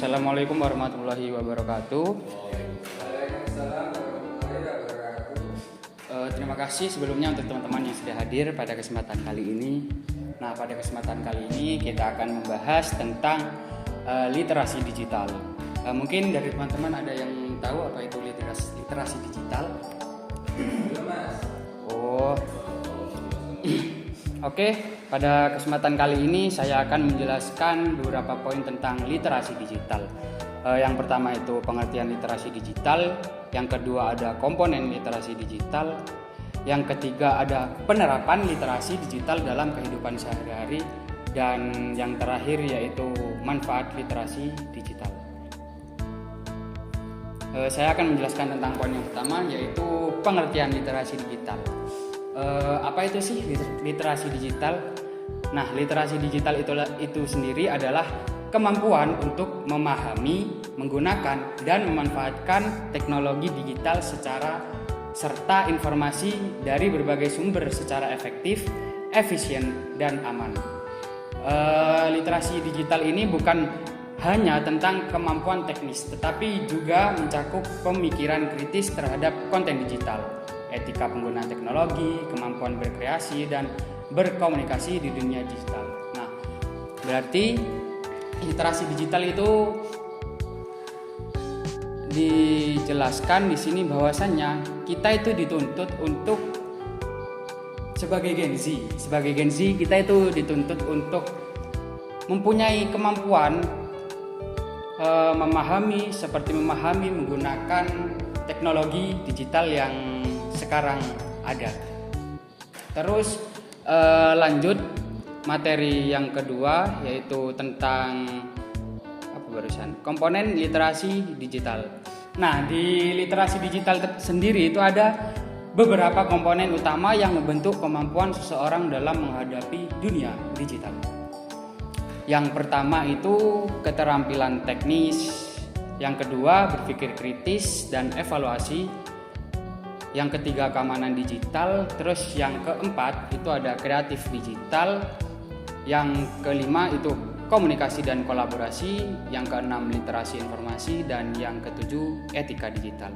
Assalamualaikum warahmatullahi wabarakatuh. Terima kasih sebelumnya untuk teman-teman yang sudah hadir pada kesempatan kali ini. Nah, pada kesempatan kali ini kita akan membahas tentang literasi digital. Mungkin dari teman-teman ada yang tahu apa itu literasi digital? Belum, Mas. Oh. Oke, pada kesempatan kali ini saya akan menjelaskan beberapa poin tentang literasi digital. Yang pertama itu pengertian literasi digital, yang kedua ada komponen literasi digital, yang ketiga ada penerapan literasi digital dalam kehidupan sehari-hari, dan yang terakhir yaitu manfaat literasi digital. Saya akan menjelaskan tentang poin yang pertama yaitu pengertian literasi digital. Apa itu sih literasi digital? Nah, literasi digital itu sendiri adalah kemampuan untuk memahami, menggunakan, dan memanfaatkan teknologi digital serta informasi dari berbagai sumber secara efektif, efisien, dan aman. Literasi digital ini bukan hanya tentang kemampuan teknis, tetapi juga mencakup pemikiran kritis terhadap konten digital, etika penggunaan teknologi, kemampuan berkreasi, dan berkomunikasi di dunia digital. Nah, berarti literasi digital itu dijelaskan di sini bahwasannya kita itu dituntut untuk sebagai Gen Z kita itu dituntut untuk mempunyai kemampuan memahami, menggunakan teknologi digital yang sekarang ada. Terus lanjut materi yang kedua yaitu tentang komponen literasi digital. Nah, di literasi digital sendiri itu ada beberapa komponen utama yang membentuk kemampuan seseorang dalam menghadapi dunia digital. Yang pertama itu keterampilan teknis, yang kedua berpikir kritis dan evaluasi, yang ketiga keamanan digital, terus yang keempat itu ada kreatif digital, yang kelima itu komunikasi dan kolaborasi, yang keenam literasi informasi, dan yang ketujuh etika digital.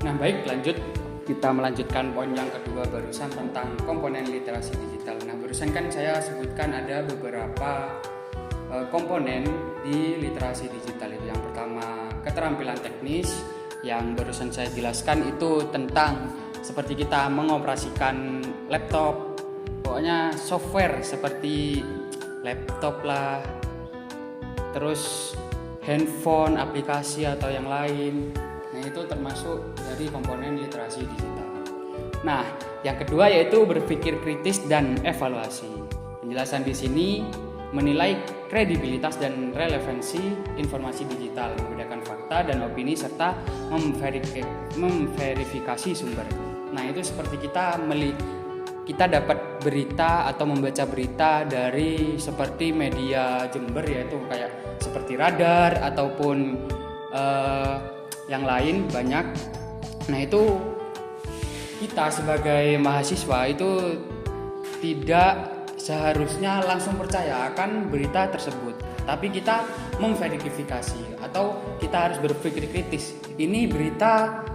Nah, baik, lanjut. Kita melanjutkan poin yang kedua barusan tentang komponen literasi digital. Nah, barusan kan saya sebutkan ada beberapa komponen di literasi digital itu. Yang pertama keterampilan teknis, yang barusan saya jelaskan itu tentang seperti kita mengoperasikan laptop, pokoknya software seperti laptop lah, terus handphone, aplikasi atau yang lain. Nah, itu termasuk dari komponen literasi digital. Nah, yang kedua yaitu berpikir kritis dan evaluasi. Penjelasan di sini menilai kredibilitas dan relevansi informasi digital, membedakan fakta dan opini serta memverifikasi sumber. Nah, itu seperti kita dapat berita atau membaca berita dari seperti media Jember, yaitu kayak seperti Radar ataupun yang lain banyak. Nah, itu kita sebagai mahasiswa itu tidak seharusnya langsung percaya akan berita tersebut, tapi kita memverifikasi atau kita harus berpikir kritis. Ini berita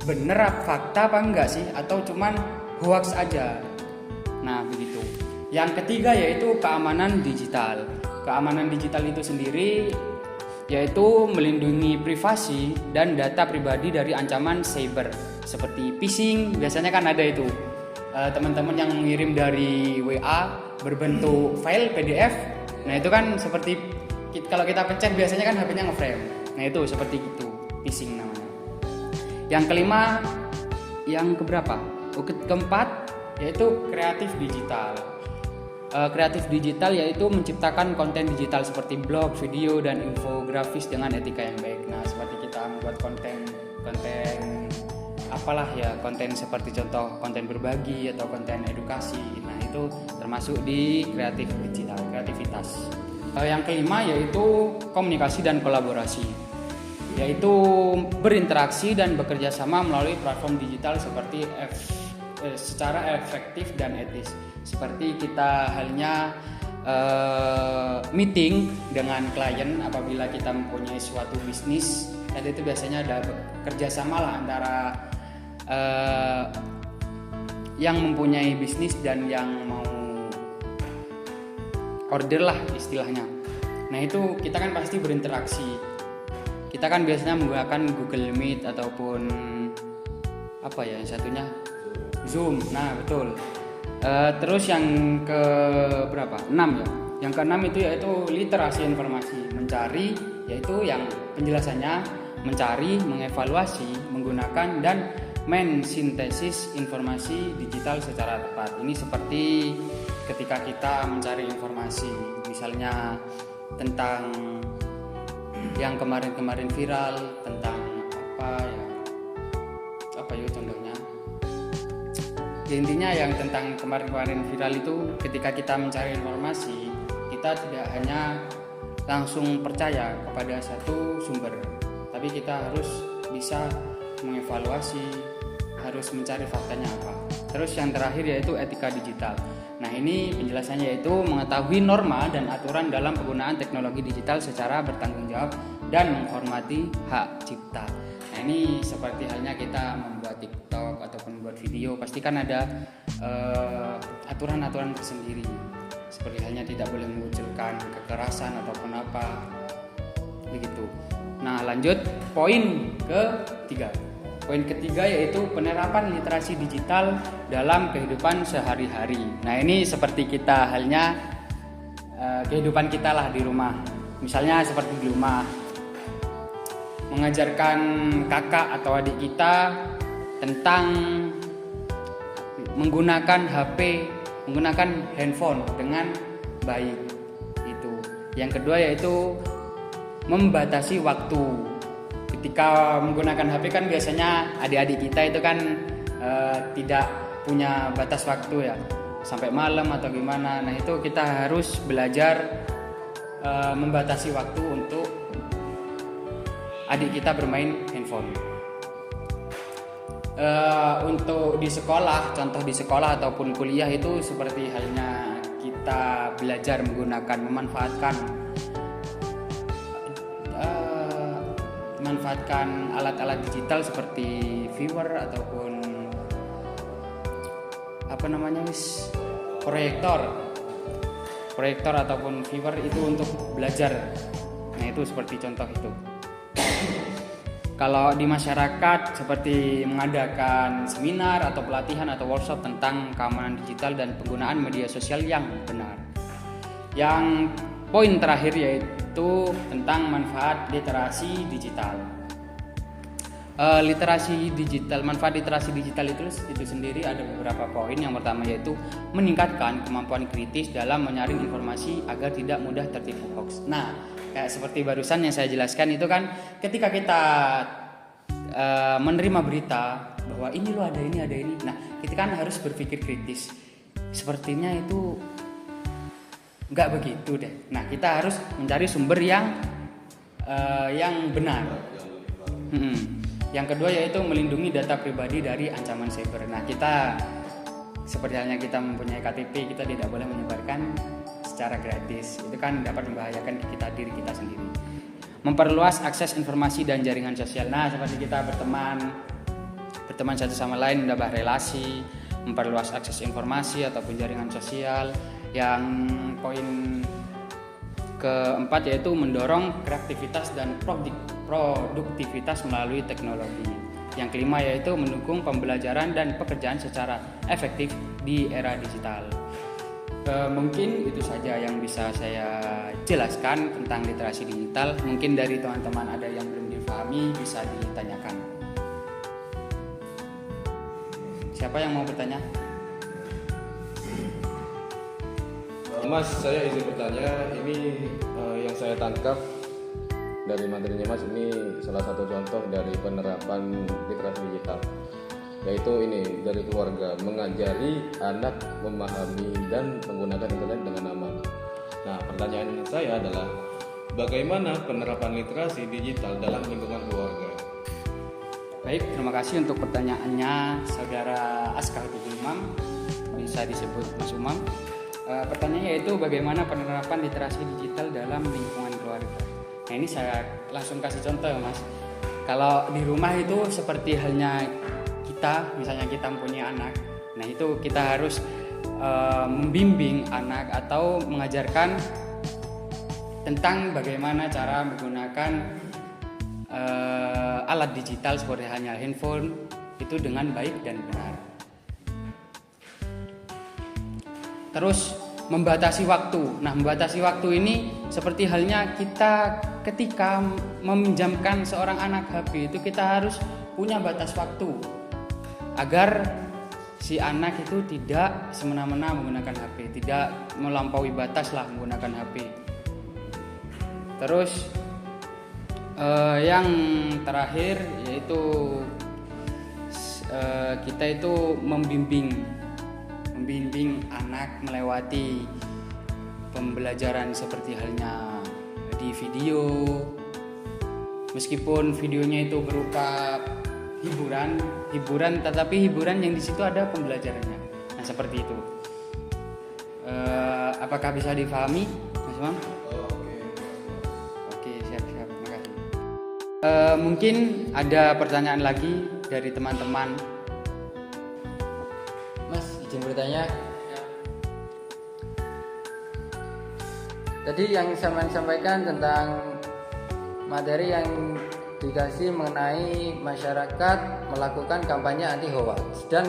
bener fakta apa enggak sih, atau cuman hoax aja. Nah, begitu. Yang ketiga yaitu keamanan digital. Keamanan digital itu sendiri yaitu melindungi privasi dan data pribadi dari ancaman cyber seperti phishing. Biasanya kan ada itu teman-teman yang mengirim dari WA berbentuk file PDF. Nah, itu kan seperti kalau kita pencet biasanya kan HP-nya nge-frame. Nah, itu seperti itu, phishing namanya. Yang kelima, yang keberapa? Keempat yaitu kreatif digital. Kreatif digital yaitu menciptakan konten digital seperti blog, video, dan infografis dengan etika yang baik. Nah, seperti kita membuat konten apalah ya, konten seperti contoh konten berbagi atau konten edukasi. Nah, itu termasuk di kreatif digital, kreativitas. Yang kelima yaitu komunikasi dan kolaborasi, yaitu berinteraksi dan bekerja sama melalui platform digital secara efektif dan etis. Seperti kita halnya meeting dengan klien apabila kita mempunyai suatu bisnis. Dan itu biasanya ada kerjasama lah antara yang mempunyai bisnis dan yang mau order lah istilahnya. Nah itu kita kan pasti berinteraksi. Kita kan biasanya menggunakan Google Meet ataupun apa ya yang satunya Zoom. Nah betul. Terus yang ke berapa? 6 ya. Yang ke-6 itu yaitu literasi informasi, mencari, yaitu yang penjelasannya mencari, mengevaluasi, menggunakan dan mensintesis informasi digital secara tepat. Ini seperti ketika kita mencari informasi, misalnya tentang yang kemarin-kemarin viral tentang apa ya contohnya. Ya, intinya yang tentang kemarin-kemarin viral itu ketika kita mencari informasi, kita tidak hanya langsung percaya kepada satu sumber, tapi kita harus bisa mengevaluasi, harus mencari faktanya apa. Terus yang terakhir yaitu etika digital. Nah ini penjelasannya yaitu mengetahui norma dan aturan dalam penggunaan teknologi digital secara bertanggung jawab dan menghormati hak cipta. Nah ini seperti halnya kita membuat TikTok ataupun membuat video, pasti kan ada aturan-aturan tersendiri. Seperti halnya tidak boleh mengucilkan kekerasan ataupun apa begitu. Nah lanjut poin ketiga. Poin ketiga yaitu penerapan literasi digital dalam kehidupan sehari-hari. Nah ini seperti kita halnya kehidupan kita lah di rumah. Misalnya seperti di rumah, mengajarkan kakak atau adik kita tentang menggunakan HP, menggunakan handphone dengan baik. Itu. Yang kedua yaitu membatasi waktu. Ketika menggunakan HP kan biasanya adik-adik kita itu kan tidak punya batas waktu ya, sampai malam atau gimana. Nah itu kita harus belajar membatasi waktu untuk adik kita bermain handphone. Untuk di sekolah, contoh di sekolah ataupun kuliah itu seperti halnya kita belajar memanfaatkan alat-alat digital seperti viewer ataupun proyektor ataupun viewer itu untuk belajar. Nah itu seperti contoh itu. Kalau di masyarakat seperti mengadakan seminar atau pelatihan atau workshop tentang keamanan digital dan penggunaan media sosial yang benar. Yang poin terakhir yaitu tentang manfaat literasi digital. Manfaat literasi digital itu sendiri ada beberapa poin. Yang pertama yaitu meningkatkan kemampuan kritis dalam menyaring informasi agar tidak mudah tertipu hoax. Nah, kayak seperti barusan yang saya jelaskan itu kan ketika kita menerima berita bahwa ini loh ada ini. Nah, kita kan harus berpikir kritis. Sepertinya itu nggak begitu deh. Nah, kita harus mencari sumber yang benar. Yang kedua yaitu melindungi data pribadi dari ancaman cyber. Nah, kita seperti halnya kita mempunyai KTP, kita tidak boleh menyebarkan secara gratis. Itu kan dapat membahayakan diri kita sendiri. Memperluas akses informasi dan jaringan sosial. Nah, seperti kita berteman satu sama lain, menambah relasi, memperluas akses informasi ataupun jaringan sosial. Yang poin keempat yaitu mendorong kreativitas dan produktivitas melalui teknologi. Yang kelima yaitu mendukung pembelajaran dan pekerjaan secara efektif di era digital. Mungkin itu saja yang bisa saya jelaskan tentang literasi digital. Mungkin dari teman-teman ada yang belum dipahami bisa ditanyakan. Siapa yang mau bertanya? Mas, saya izin bertanya. Ini yang saya tangkap dari materinya Mas, ini salah satu contoh dari penerapan literasi digital, yaitu ini dari keluarga mengajari anak memahami dan menggunakan internet dengan aman. Nah, pertanyaan saya adalah bagaimana penerapan literasi digital dalam lingkungan keluarga? Baik, terima kasih untuk pertanyaannya saudara Askar Umam, bisa disebut Mas Umam. Pertanyaannya yaitu bagaimana penerapan literasi digital dalam lingkungan keluarga. Nah ini saya langsung kasih contoh ya Mas. Kalau di rumah itu seperti halnya kita, misalnya kita mempunyai anak, nah itu kita harus membimbing anak atau mengajarkan tentang bagaimana cara menggunakan alat digital seperti halnya handphone itu dengan baik dan benar. Terus membatasi waktu. Nah, membatasi waktu ini seperti halnya kita ketika meminjamkan seorang anak HP itu kita harus punya batas waktu agar si anak itu tidak semena-mena menggunakan HP, tidak melampaui batas lah menggunakan HP. Terus yang terakhir yaitu kita itu membimbing anak melewati pembelajaran seperti halnya di video, meskipun videonya itu berupa hiburan tetapi hiburan yang di situ ada pembelajarannya. Nah seperti itu. Apakah bisa difahami Mas Imam? Oke, siap, makasih. Mungkin ada pertanyaan lagi dari teman-teman. Mas, izin bertanya. Tadi yang saya sampaikan tentang materi yang dikasih mengenai masyarakat melakukan kampanye anti hoax dan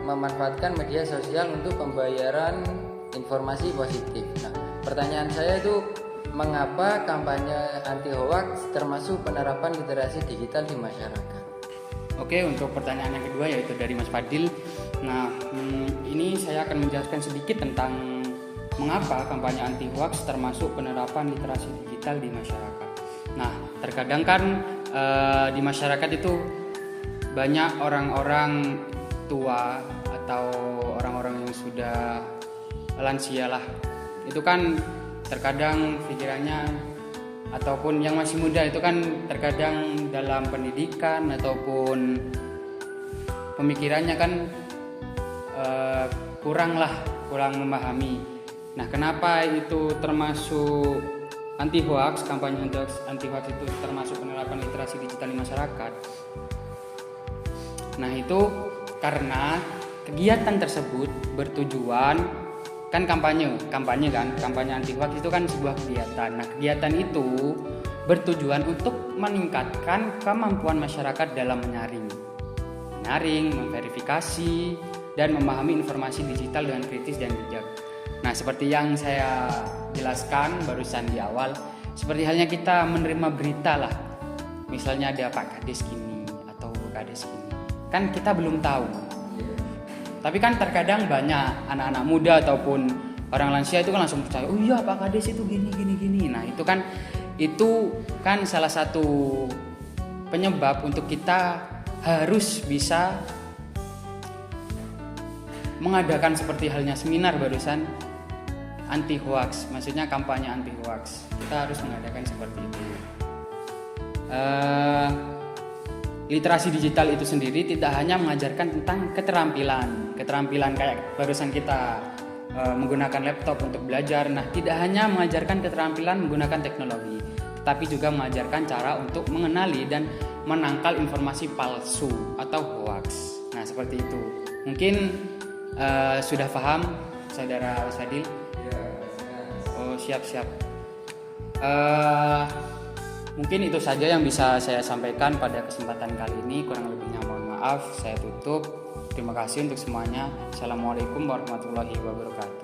memanfaatkan media sosial untuk pembayaran informasi positif. Nah, pertanyaan saya itu mengapa kampanye anti hoax termasuk penerapan literasi digital di masyarakat? Oke, untuk pertanyaan yang kedua yaitu dari Mas Fadil. Nah, ini saya akan menjelaskan sedikit tentang mengapa kampanye anti hoax termasuk penerapan literasi digital di masyarakat. Nah, terkadang kan di masyarakat itu banyak orang-orang tua atau orang-orang yang sudah lansia lah. Itu kan terkadang pikirannya ataupun yang masih muda itu kan terkadang dalam pendidikan ataupun pemikirannya kan kurang memahami. Nah, kenapa itu termasuk anti hoax, kampanye anti hoax itu termasuk penerapan literasi digital di masyarakat? Nah, itu karena kegiatan tersebut bertujuan kan kampanye anti hoax itu kan sebuah kegiatan. Nah, kegiatan itu bertujuan untuk meningkatkan kemampuan masyarakat dalam menyaring, memverifikasi dan memahami informasi digital dengan kritis dan bijak. Nah, seperti yang saya jelaskan barusan di awal, seperti halnya kita menerima berita lah. Misalnya ada Pak Kades gini atau Kades gini. Kan kita belum tahu. Tapi kan terkadang banyak anak-anak muda ataupun orang lansia itu kan langsung percaya, oh iya Pak Kades itu gini. Nah, itu kan salah satu penyebab untuk kita harus bisa mengadakan seperti halnya seminar barusan anti hoax, maksudnya kampanye anti hoax. Kita harus mengadakan seperti itu. Literasi digital itu sendiri tidak hanya mengajarkan tentang keterampilan kayak barusan kita menggunakan laptop untuk belajar. Nah, tidak hanya mengajarkan keterampilan menggunakan teknologi, tetapi juga mengajarkan cara untuk mengenali dan menangkal informasi palsu atau hoax. Nah, seperti itu. Mungkin sudah paham, Saudara Sadil? Oh, siap. Mungkin itu saja yang bisa saya sampaikan pada kesempatan kali ini. Kurang lebihnya mohon maaf. Saya tutup. Terima kasih untuk semuanya. Assalamualaikum warahmatullahi wabarakatuh.